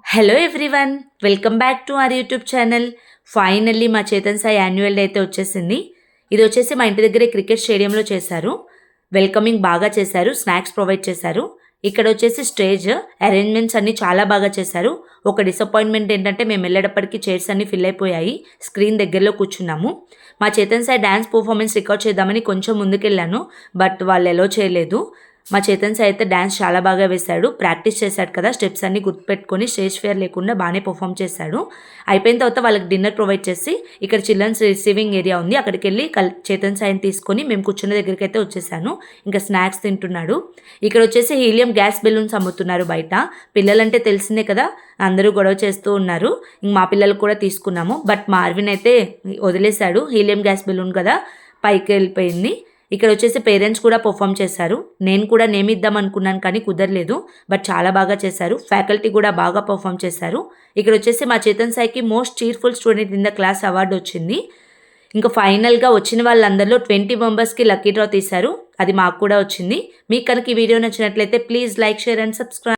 Hello everyone, welcome back to our YouTube channel. Finally మా Chetan Sai annual day అయితే వచ్చేసింది. ఇది వచ్చేసి మా ఇంటి దగ్గరే క్రికెట్ స్టేడియంలో చేశారు. వెల్కమింగ్ బాగా చేశారు, స్నాక్స్ ప్రొవైడ్ చేశారు. ఇక్కడ వచ్చేసి స్టేజ్ అరేంజ్మెంట్స్ అన్నీ చాలా బాగా చేశారు. ఒక డిసప్పాయింట్మెంట్ ఏంటంటే మేము వెళ్ళేటప్పటికి చైర్స్ అన్నీ ఫిల్ అయిపోయాయి. స్క్రీన్ దగ్గరలో కూర్చున్నాము. మా Chetan Sai dance performance record చేద్దామని కొంచెం ముందుకెళ్ళాను, బట్ వాళ్ళు ఎలో చేయలేదు. మా చేతన్ సాయి అయితే డ్యాన్స్ చాలా బాగా వేశాడు. ప్రాక్టీస్ చేశాడు కదా, స్టెప్స్ అన్నీ గుర్తుపెట్టుకొని స్టేజ్ ఫియర్ లేకుండా బాగానే పర్ఫామ్ చేశాడు. అయిపోయిన తర్వాత వాళ్ళకి డిన్నర్ ప్రొవైడ్ చేసి ఇక్కడ చిల్డ్రన్స్ రిసీవింగ్ ఏరియా ఉంది, అక్కడికి వెళ్ళి చేతన్ సాయిని తీసుకొని మేము కూర్చున్న దగ్గరికి అయితే వచ్చేసాను. ఇంకా స్నాక్స్ తింటున్నాడు. ఇక్కడ వచ్చేసి హీలియం గ్యాస్ బెలూన్స్ అమ్ముతున్నారు బయట. పిల్లలంటే తెలిసిందే కదా, అందరూ గొడవ చేస్తూ ఉన్నారు. ఇంక మా పిల్లలు కూడా తీసుకున్నాము, బట్ మా అర్విన్ అయితే వదిలేశాడు. హీలియం గ్యాస్ బెలూన్ కదా, పైకి వెళ్ళిపోయింది. ఇక్కడ వచ్చేసి పేరెంట్స్ కూడా పర్ఫామ్ చేశారు. నేను కూడా నేమ్ ఇద్దాం అనుకున్నాను కానీ కుదరలేదు, బట్ చాలా బాగా చేశారు. ఫ్యాకల్టీ కూడా బాగా పర్ఫామ్ చేశారు. ఇక్కడ వచ్చేసి మా చేతన్ సాయికి most cheerful student in the class award వచ్చింది. ఇంకా ఫైనల్గా వచ్చిన వాళ్ళందరిలో 20 మెంబర్స్కి లక్కీ డ్రా తీశారు. అది మాకు కూడా వచ్చింది. మీకు కనుక ఈ వీడియో నచ్చినట్లయితే please like, share and subscribe.